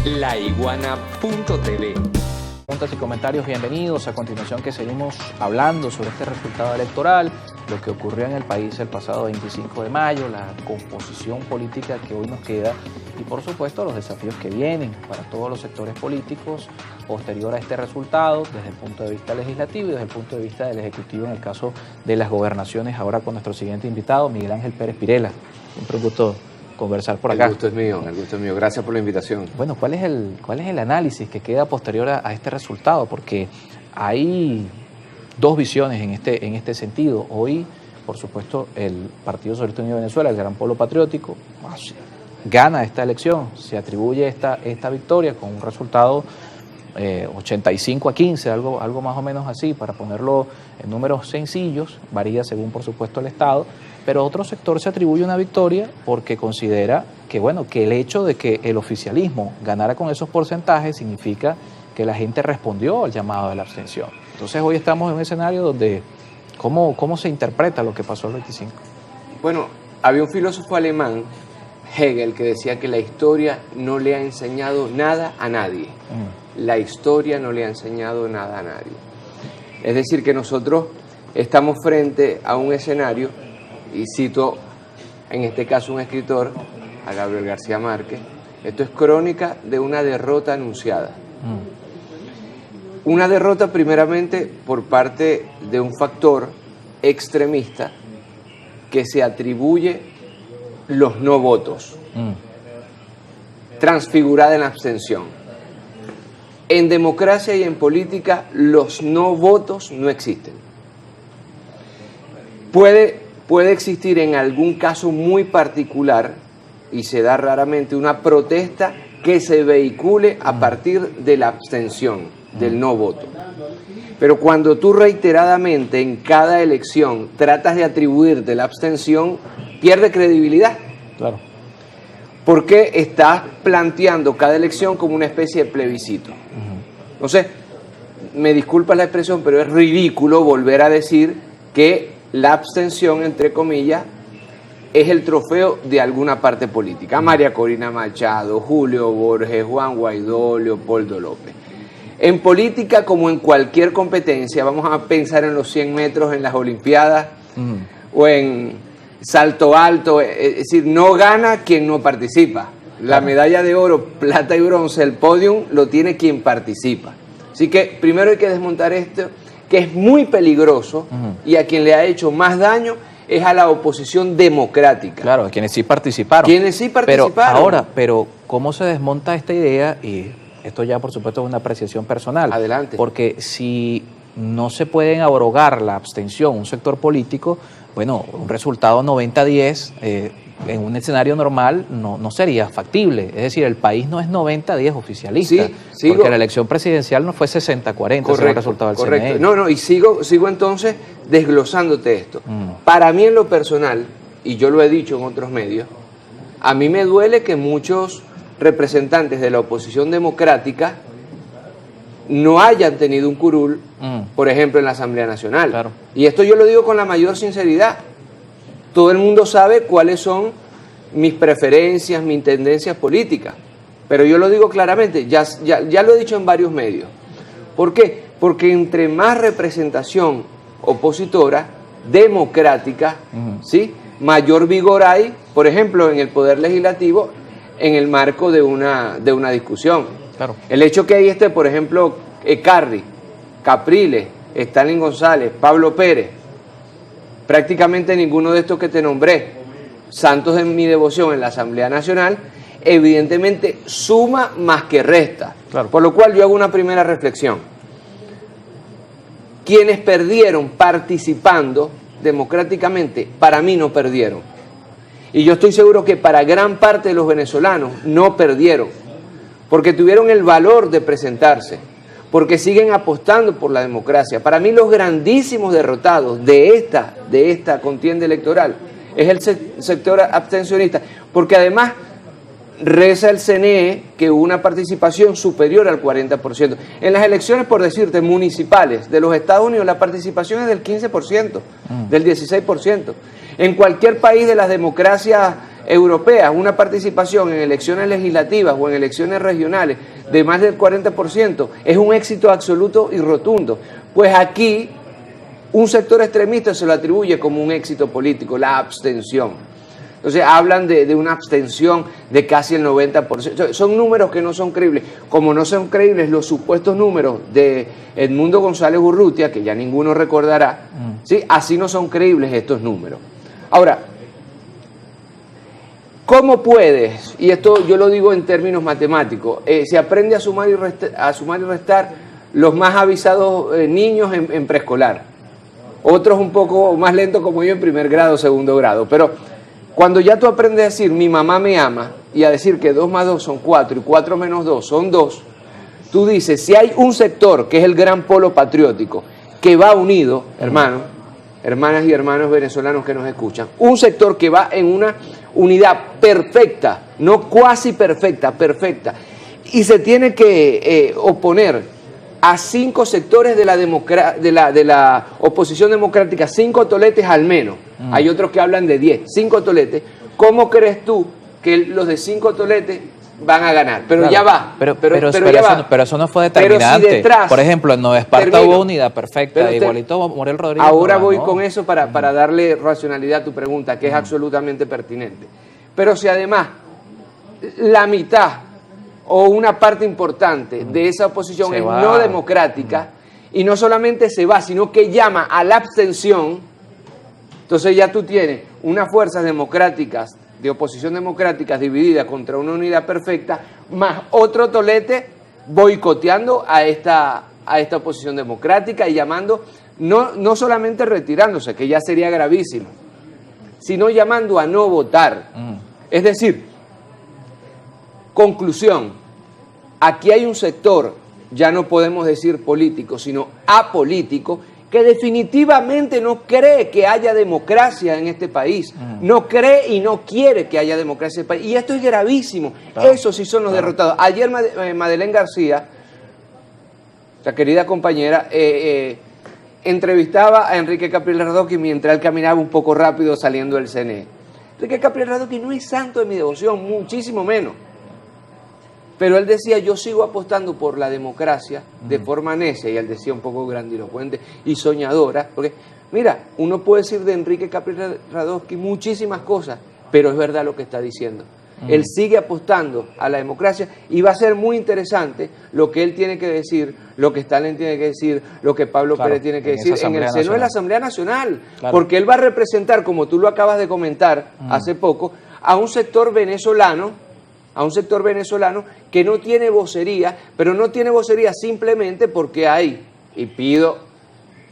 laiguana.tv. Preguntas y comentarios, bienvenidos. A continuación que seguimos hablando sobre este resultado electoral, lo que ocurrió en el país el pasado 25 de mayo, la composición política que hoy nos queda y por supuesto los desafíos que vienen para todos los sectores políticos posterior a este resultado desde el punto de vista legislativo y desde el punto de vista del Ejecutivo en el caso de las gobernaciones. Ahora con nuestro siguiente invitado, Miguel Ángel Pérez Pirela. Siempre un gusto conversar por acá. El gusto es mío. Gracias por la invitación. Bueno, ¿cuál es el análisis que queda posterior a este resultado? Porque hay dos visiones en este sentido. Hoy, por supuesto, el Partido Socialista Unido de Venezuela, el Gran Polo Patriótico, gana esta elección, se atribuye esta victoria con un resultado 85-15, algo más o menos así, para ponerlo en números sencillos, varía según por supuesto el Estado, pero otro sector se atribuye una victoria porque considera que, bueno, que el hecho de que el oficialismo ganara con esos porcentajes significa que la gente respondió al llamado de la abstención. Entonces hoy estamos en un escenario donde, ¿cómo se interpreta lo que pasó el 25? Bueno, había un filósofo alemán, Hegel, que decía que la historia no le ha enseñado nada a nadie. La historia no le ha enseñado nada a nadie. Es decir, que nosotros estamos frente a un escenario, y cito en este caso un escritor, a Gabriel García Márquez, esto es crónica de una derrota anunciada. Una derrota primeramente por parte de un factor extremista que se atribuye los no votos, transfigurada en la abstención. En democracia y en política los no votos no existen. Puede existir en algún caso muy particular, y se da raramente, una protesta que se vehicule a partir de la abstención, del no voto. Pero cuando tú reiteradamente en cada elección tratas de atribuirte la abstención, pierde credibilidad. Claro. Porque estás planteando cada elección como una especie de plebiscito. Entonces, me disculpa la expresión, pero es ridículo volver a decir que la abstención, entre comillas, es el trofeo de alguna parte política. María Corina Machado, Julio Borges, Juan Guaidó, Leopoldo López. En política, como en cualquier competencia, vamos a pensar en los 100 metros en las Olimpiadas o en salto alto, es decir, no gana quien no participa. La medalla de oro, plata y bronce, el podium lo tiene quien participa. Así que primero hay que desmontar esto, que es muy peligroso y a quien le ha hecho más daño es a la oposición democrática. Claro, a quienes sí participaron. Pero ¿cómo se desmonta esta idea? Y esto ya por supuesto es una apreciación personal. Adelante. Porque si no se pueden abrogar la abstención, un sector político, bueno, un resultado 90-10 en un escenario normal no sería factible. Es decir, el país no es 90-10 oficialista, porque la elección presidencial no fue 60-40, ese fue el resultado del CNE. No, y sigo entonces desglosándote esto. Para mí en lo personal, y yo lo he dicho en otros medios, a mí me duele que muchos representantes de la oposición democrática no hayan tenido un curul, por ejemplo, en la Asamblea Nacional. Claro. Y esto yo lo digo con la mayor sinceridad. Todo el mundo sabe cuáles son mis preferencias, mis tendencias políticas. Pero yo lo digo claramente, ya lo he dicho en varios medios. ¿Por qué? Porque entre más representación opositora, democrática, ¿sí?, mayor vigor hay, por ejemplo, en el Poder Legislativo, en el marco de una discusión. Claro. El hecho que ahí esté, por ejemplo, Carri, Capriles, Stalin González, Pablo Pérez, prácticamente ninguno de estos que te nombré, santos de mi devoción en la Asamblea Nacional, evidentemente suma más que resta. Claro. Por lo cual yo hago una primera reflexión. Quienes perdieron participando democráticamente, para mí no perdieron. Y yo estoy seguro que para gran parte de los venezolanos no perdieron, porque tuvieron el valor de presentarse, porque siguen apostando por la democracia. Para mí los grandísimos derrotados de esta contienda electoral es el sector abstencionista, porque además reza el CNE que hubo una participación superior al 40%. En las elecciones, por decirte, municipales de los Estados Unidos, la participación es del 15%, del 16%. En cualquier país de las democracias europeas una participación en elecciones legislativas o en elecciones regionales de más del 40%, es un éxito absoluto y rotundo. Pues aquí un sector extremista se lo atribuye como un éxito político, la abstención. Entonces hablan de una abstención de casi el 90%. Son números que no son creíbles. Como no son creíbles los supuestos números de Edmundo González Urrutia, que ya ninguno recordará, ¿sí? Así no son creíbles estos números. Ahora, ¿cómo puedes? Y esto yo lo digo en términos matemáticos. Se aprende a sumar y restar los más avisados niños en preescolar. Otros un poco más lentos como yo en primer grado, segundo grado. Pero cuando ya tú aprendes a decir mi mamá me ama y a decir que 2 más 2 son 4 y 4 menos 2 son 2, tú dices, si hay un sector que es el gran polo patriótico que va unido, hermanos, hermanas y hermanos venezolanos que nos escuchan, un sector que va en una unidad perfecta, no cuasi perfecta, perfecta, y se tiene que oponer a 5 sectores de la oposición democrática, 5 toletes al menos. Hay otros que hablan de 10, 5 toletes. ¿Cómo crees tú que los de 5 toletes van a ganar? Pero claro, ya va. Pero eso no fue determinante. Si detrás, por ejemplo, en Nueva Esparta hubo unidad perfecta, igualito Morel Rodríguez. Ahora voy con eso para darle racionalidad a tu pregunta, que es absolutamente pertinente. Pero si además la mitad o una parte importante de esa oposición es no democrática, y no solamente se va, sino que llama a la abstención, entonces ya tú tienes unas fuerzas democráticas, de oposición democrática divididas contra una unidad perfecta, más otro tolete boicoteando a esta oposición democrática y llamando, no solamente retirándose, que ya sería gravísimo, sino llamando a no votar. Es decir, conclusión, aquí hay un sector, ya no podemos decir político, sino apolítico, que definitivamente no cree que haya democracia en este país, no cree y no quiere que haya democracia en este país, y esto es gravísimo. Claro. Esos sí son los derrotados. Ayer Madeleine García, la querida compañera, entrevistaba a Enrique Capriles Radosky mientras él caminaba un poco rápido saliendo del CNE. Enrique Capriles Radosky no es santo de mi devoción, muchísimo menos. Pero él decía, yo sigo apostando por la democracia de forma necia, y él decía un poco grandilocuente y soñadora, porque mira, uno puede decir de Enrique Capriles Radosky muchísimas cosas, pero es verdad lo que está diciendo. Él sigue apostando a la democracia y va a ser muy interesante lo que él tiene que decir, lo que Stalin tiene que decir, lo que Pablo Pérez tiene que decir en el seno de la Asamblea Nacional, porque él va a representar, como tú lo acabas de comentar hace poco, a un sector venezolano, que no tiene vocería, pero no tiene vocería simplemente porque hay, y pido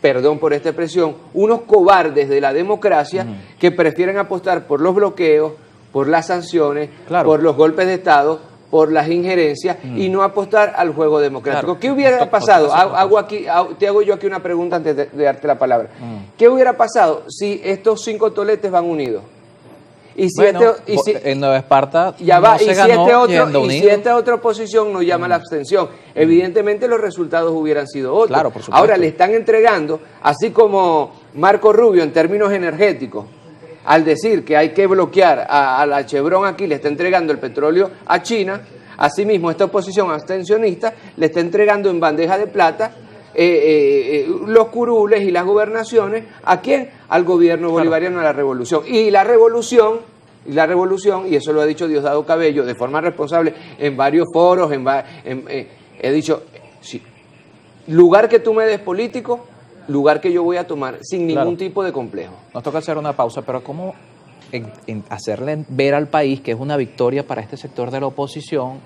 perdón por esta expresión, unos cobardes de la democracia que prefieren apostar por los bloqueos, por las sanciones, por los golpes de Estado, por las injerencias y no apostar al juego democrático. ¿Qué hubiera pasado? Te hago yo aquí una pregunta antes de darte la palabra. ¿Qué hubiera pasado si estos 5 toletes van unidos? Y si en Nueva Esparta ya va, y si esta otra oposición nos llama a la abstención, evidentemente los resultados hubieran sido otros. Claro, por supuesto. Ahora le están entregando, así como Marco Rubio en términos energéticos, al decir que hay que bloquear a la Chevron aquí, le está entregando el petróleo a China, asimismo esta oposición abstencionista le está entregando en bandeja de plata los curules y las gobernaciones, ¿a quién? Al gobierno bolivariano, a la revolución. Y la revolución, y eso lo ha dicho Diosdado Cabello de forma responsable en varios foros, he dicho, sí, lugar que tú me des político, lugar que yo voy a tomar sin ningún tipo de complejo. Nos toca hacer una pausa, pero ¿cómo hacerle ver al país que es una victoria para este sector de la oposición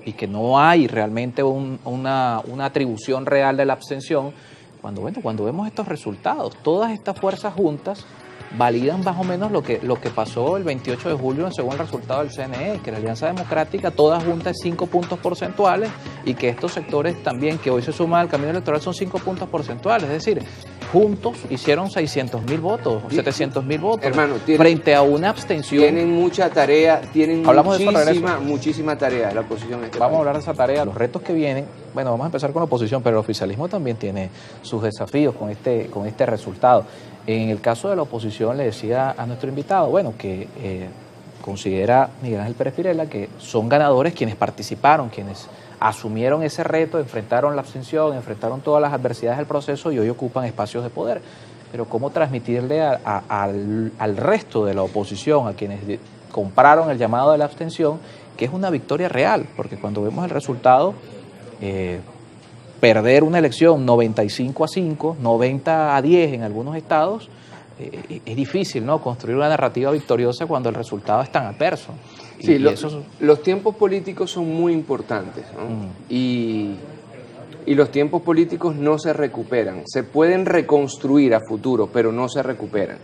y que no hay realmente una atribución real de la abstención, cuando vemos estos resultados? Todas estas fuerzas juntas validan más o menos lo que pasó el 28 de julio según el resultado del CNE, que la Alianza Democrática toda junta es 5 puntos porcentuales y que estos sectores también que hoy se suman al camino electoral son 5 puntos porcentuales, es decir, juntos hicieron 600.000 votos, 700.000 votos, hermano, frente a una abstención. Tienen mucha tarea, muchísima tarea la oposición. Vamos a hablar de esa tarea, los retos que vienen. Bueno, vamos a empezar con la oposición, pero el oficialismo también tiene sus desafíos con este resultado. En el caso de la oposición, le decía a nuestro invitado, bueno, que considera Miguel Ángel Pérez Pirela que son ganadores quienes participaron, quienes asumieron ese reto, enfrentaron la abstención, enfrentaron todas las adversidades del proceso y hoy ocupan espacios de poder. Pero ¿cómo transmitirle al resto de la oposición, a quienes compraron el llamado de la abstención, que es una victoria real? Porque cuando vemos el resultado, perder una elección 95-5, 90-10 en algunos estados, es difícil, ¿no?, construir una narrativa victoriosa cuando el resultado es tan adverso. Sí, los tiempos políticos son muy importantes, ¿no? Y los tiempos políticos no se recuperan. Se pueden reconstruir a futuro, pero no se recuperan.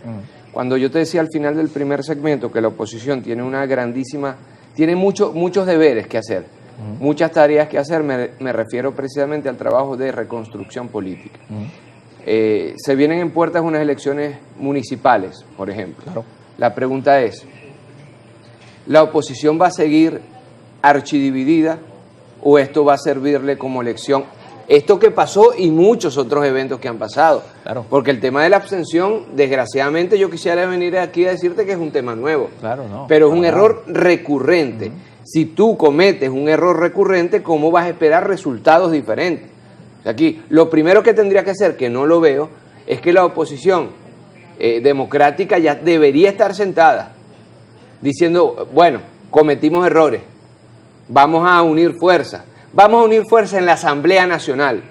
Cuando yo te decía al final del primer segmento que la oposición tiene una grandísima, tiene muchos deberes que hacer, muchas tareas que hacer, me refiero precisamente al trabajo de reconstrucción política. Se vienen en puertas unas elecciones municipales, por ejemplo. Claro. La pregunta es, ¿la oposición va a seguir archidividida o esto va a servirle como lección? Esto que pasó y muchos otros eventos que han pasado. Claro. Porque el tema de la abstención, desgraciadamente, yo quisiera venir aquí a decirte que es un tema nuevo. Claro, no. Pero es un error recurrente. Si tú cometes un error recurrente, ¿cómo vas a esperar resultados diferentes? Aquí, lo primero que tendría que hacer, que no lo veo, es que la oposición democrática ya debería estar sentada diciendo, bueno, cometimos errores, vamos a unir fuerzas en la Asamblea Nacional.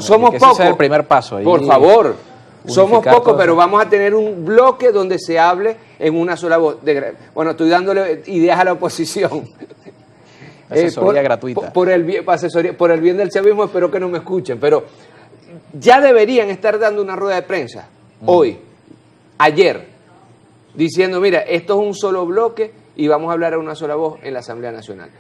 Somos pocos. Ese es el primer paso. Ahí, por favor, somos pocos, pero vamos a tener un bloque donde se hable en una sola voz. Bueno, estoy dándole ideas a la oposición. Asesoría gratuita. Por el bien del chavismo, espero que no me escuchen, pero ya deberían estar dando una rueda de prensa hoy, ayer, diciendo, mira, esto es un solo bloque y vamos a hablar a una sola voz en la Asamblea Nacional.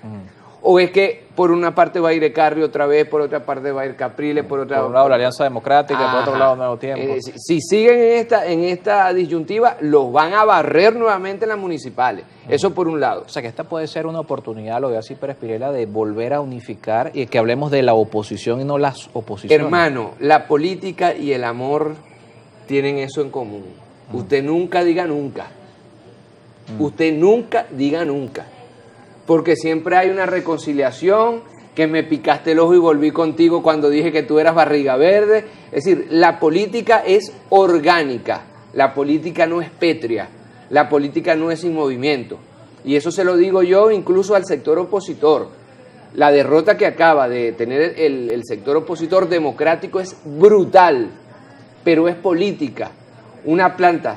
O es que por una parte va a ir Ecarri otra vez, por otra parte va a ir Capriles, por un lado la Alianza Democrática, por otro lado Nuevo Tiempo. Si siguen en esta disyuntiva, los van a barrer nuevamente en las municipales. Eso por un lado. O sea que esta puede ser una oportunidad, lo de así Pérez Pirela, de volver a unificar y que hablemos de la oposición y no las oposiciones. Hermano, la política y el amor tienen eso en común. Usted nunca diga nunca. Usted nunca diga nunca. Porque siempre hay una reconciliación, que me picaste el ojo y volví contigo cuando dije que tú eras barriga verde. Es decir, la política es orgánica, la política no es pétrea, la política no es sin movimiento. Y eso se lo digo yo incluso al sector opositor. La derrota que acaba de tener el sector opositor democrático es brutal, pero es política. Una planta,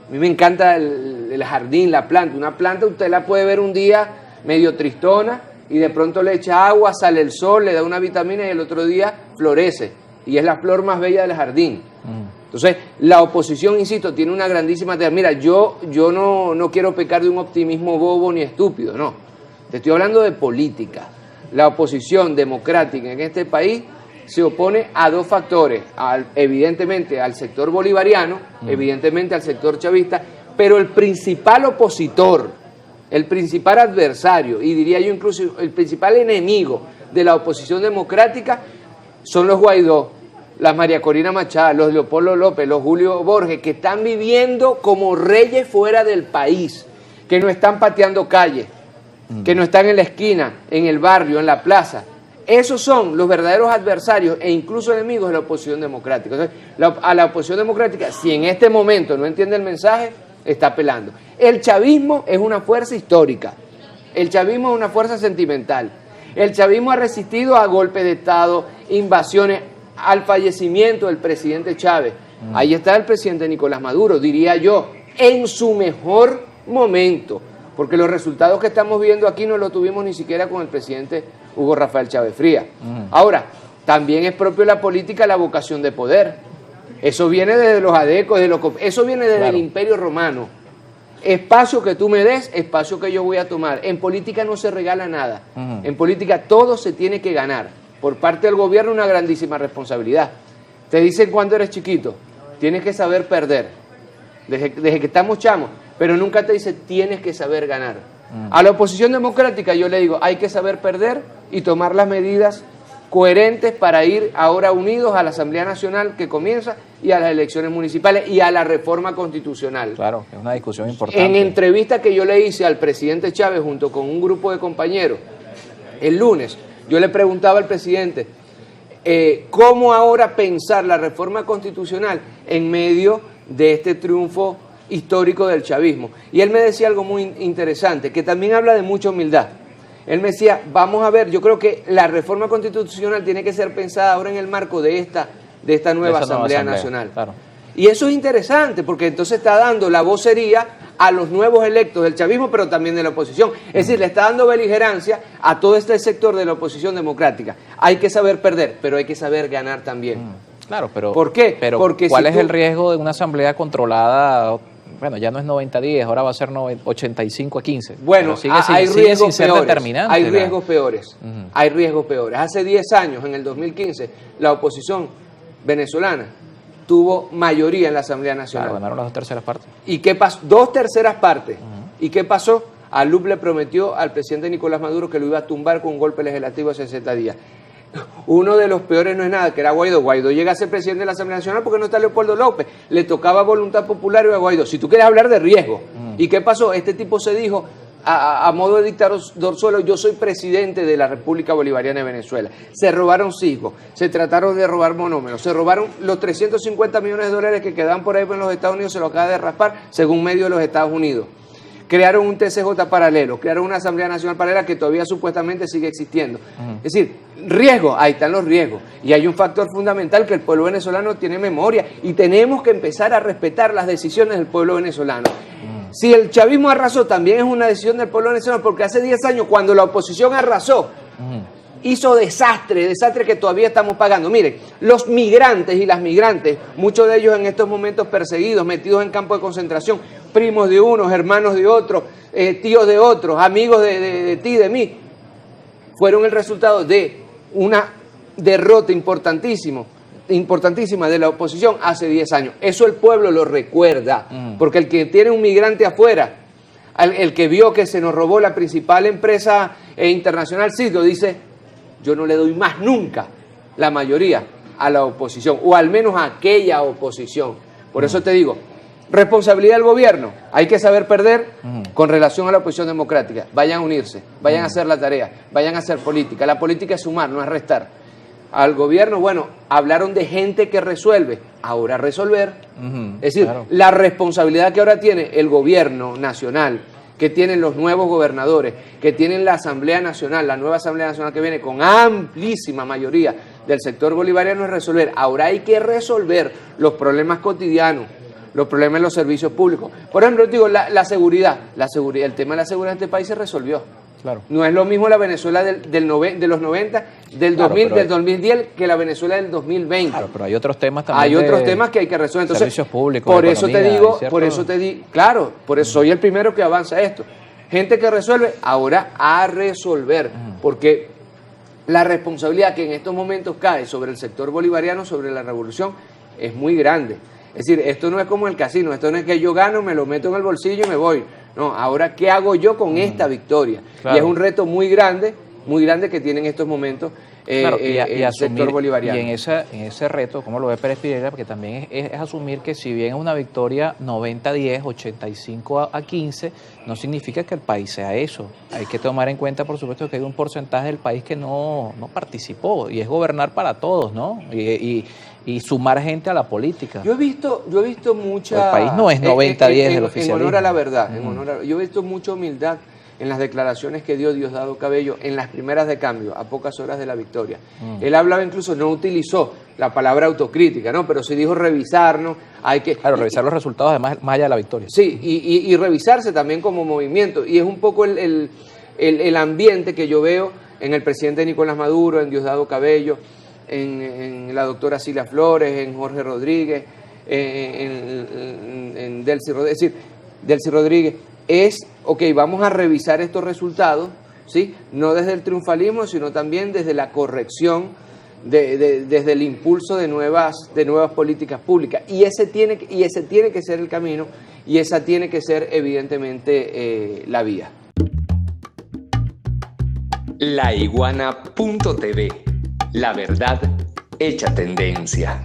a mí me encanta el jardín, la planta. Una planta usted la puede ver un día medio tristona y de pronto le echa agua, sale el sol, le da una vitamina y el otro día florece y es la flor más bella del jardín. Entonces, la oposición, insisto, tiene una grandísima tarea. Mira, yo no quiero pecar de un optimismo bobo ni estúpido, no. Te estoy hablando de política. La oposición democrática en este país se opone a dos factores, evidentemente al sector bolivariano, evidentemente al sector chavista, pero el principal opositor, el principal adversario, y diría yo incluso el principal enemigo de la oposición democrática son los Guaidó, las María Corina Machado, los Leopoldo López, los Julio Borges, que están viviendo como reyes fuera del país, que no están pateando calles, que no están en la esquina, en el barrio, en la plaza. Esos son los verdaderos adversarios e incluso enemigos de la oposición democrática. Entonces, a la oposición democrática, si en este momento no entiende el mensaje, está apelando. El chavismo es una fuerza histórica, el chavismo es una fuerza sentimental, el chavismo ha resistido a golpes de Estado, invasiones, al fallecimiento del presidente Chávez. Ahí está el presidente Nicolás Maduro, diría yo, en su mejor momento, porque los resultados que estamos viendo aquí no lo tuvimos ni siquiera con el presidente Hugo Rafael Chávez Frías. Ahora, también es propio de la política la vocación de poder. Eso viene desde los adecos, eso viene desde el Imperio Romano. Espacio que tú me des, espacio que yo voy a tomar. En política no se regala nada. En política todo se tiene que ganar. Por parte del gobierno una grandísima responsabilidad. Te dicen cuando eres chiquito, tienes que saber perder. Desde que estamos chamos, pero nunca te dice tienes que saber ganar. A la oposición democrática yo le digo, hay que saber perder y tomar las medidas coherentes para ir ahora unidos a la Asamblea Nacional que comienza y a las elecciones municipales y a la reforma constitucional. Claro, es una discusión importante. En entrevista que yo le hice al presidente Chávez junto con un grupo de compañeros el lunes, yo le preguntaba al presidente cómo ahora pensar la reforma constitucional en medio de este triunfo histórico del chavismo. Y él me decía algo muy interesante, que también habla de mucha humildad. Él me decía, vamos a ver, yo creo que la reforma constitucional tiene que ser pensada ahora en el marco de esta nueva Asamblea Nacional. Claro. Y eso es interesante, porque entonces está dando la vocería a los nuevos electos del chavismo, pero también de la oposición. Es decir, le está dando beligerancia a todo este sector de la oposición democrática. Hay que saber perder, pero hay que saber ganar también. Claro, pero ¿por qué? Pero porque ¿cuál es el riesgo de una asamblea controlada? Bueno, ya no es 90-10, ahora va a ser 85-15. Bueno, hay riesgos peores. Hay riesgos peores. Hay riesgos peores. Hace 10 años, en el 2015, la oposición venezolana tuvo mayoría en la Asamblea Nacional. Claro, ganaron las 2/3 partes. ¿Y qué pasó? 2/3 partes. ¿Y qué pasó? Alup le prometió al presidente Nicolás Maduro que lo iba a tumbar con un golpe legislativo hace 60 días. Uno de los peores no es nada, que era Guaidó. Guaidó llega a ser presidente de la Asamblea Nacional porque no está Leopoldo López. Le tocaba voluntad popular y a Guaidó. Si tú quieres hablar de riesgo. ¿Y qué pasó? Este tipo se dijo a modo de dictador solo, yo soy presidente de la República Bolivariana de Venezuela. Se robaron Cisco, se trataron de robar monómeros, se robaron los 350 millones de dólares que quedaban por ahí en los Estados Unidos, se lo acaba de raspar según medio de los Estados Unidos. Crearon un TCJ paralelo, crearon una Asamblea Nacional paralela que todavía supuestamente sigue existiendo. Es decir, riesgos, ahí están los riesgos. Y hay un factor fundamental, que el pueblo venezolano tiene memoria y tenemos que empezar a respetar las decisiones del pueblo venezolano. Si el chavismo arrasó, también es una decisión del pueblo venezolano, porque hace 10 años cuando la oposición arrasó, hizo desastre que todavía estamos pagando. Miren, los migrantes y las migrantes, muchos de ellos en estos momentos perseguidos, metidos en campos de concentración, primos de unos, hermanos de otros, tíos de otros, amigos de ti, de mí, fueron el resultado de una derrota importantísima de la oposición hace 10 años. Eso el pueblo lo recuerda, porque el que tiene un migrante afuera, el que vio que se nos robó la principal empresa internacional, Cisco, dice, yo no le doy más nunca la mayoría a la oposición, o al menos a aquella oposición. Por eso te digo, responsabilidad del gobierno, hay que saber perder con relación a la oposición democrática. Vayan a unirse, vayan a hacer la tarea, vayan a hacer política. La política es sumar, no es restar. Al gobierno, bueno, hablaron de gente que resuelve, ahora resolver. Es decir, claro, la responsabilidad que ahora tiene el gobierno nacional, que tienen los nuevos gobernadores, que tienen la Asamblea Nacional, la nueva Asamblea Nacional que viene con amplísima mayoría del sector bolivariano, es resolver. Ahora hay que resolver los problemas cotidianos, los problemas en los servicios públicos. Por ejemplo, digo, la seguridad, el tema de la seguridad en este país se resolvió. Claro. No es lo mismo la Venezuela de los 90, del 2000, del 2010, que la Venezuela del 2020. Claro, pero hay otros temas también. Hay otros temas que hay que resolver. Entonces, servicios públicos, por eso te digo, claro, por eso soy el primero que avanza esto. Gente que resuelve, ahora a resolver, porque la responsabilidad que en estos momentos cae sobre el sector bolivariano, sobre la revolución, es muy grande. Es decir, esto no es como el casino, esto no es que yo gano, me lo meto en el bolsillo y me voy. No, ahora, ¿qué hago yo con esta victoria? Claro. Y es un reto muy grande que tiene en estos momentos el sector bolivariano. Y en ese reto, ¿cómo lo ve Pérez Piedra? Porque también es asumir que si bien es una victoria 90-10, 85-15, no significa que el país sea eso. Hay que tomar en cuenta, por supuesto, que hay un porcentaje del país que no participó, y es gobernar para todos, ¿no? Y sumar gente a la política. Yo he visto mucha... El país no es 90-10 del oficialismo. En honor a la verdad, yo he visto mucha humildad en las declaraciones que dio Diosdado Cabello en las primeras de cambio, a pocas horas de la victoria. Él hablaba incluso, no utilizó la palabra autocrítica, ¿no? Pero sí dijo revisarnos, hay que... Claro, revisar los resultados además más allá de la victoria. Sí, y revisarse también como movimiento. Y es un poco el ambiente que yo veo en el presidente Nicolás Maduro, en Diosdado Cabello, en la doctora Cilia Flores, en Jorge Rodríguez, en Delcy Rodríguez. Es decir, Delcy Rodríguez es, ok, vamos a revisar estos resultados, ¿sí? No desde el triunfalismo, sino también desde la corrección, desde el impulso de nuevas políticas públicas. Y ese tiene que ser el camino, y esa tiene que ser evidentemente la vía. Laiguana.tv La verdad hecha tendencia.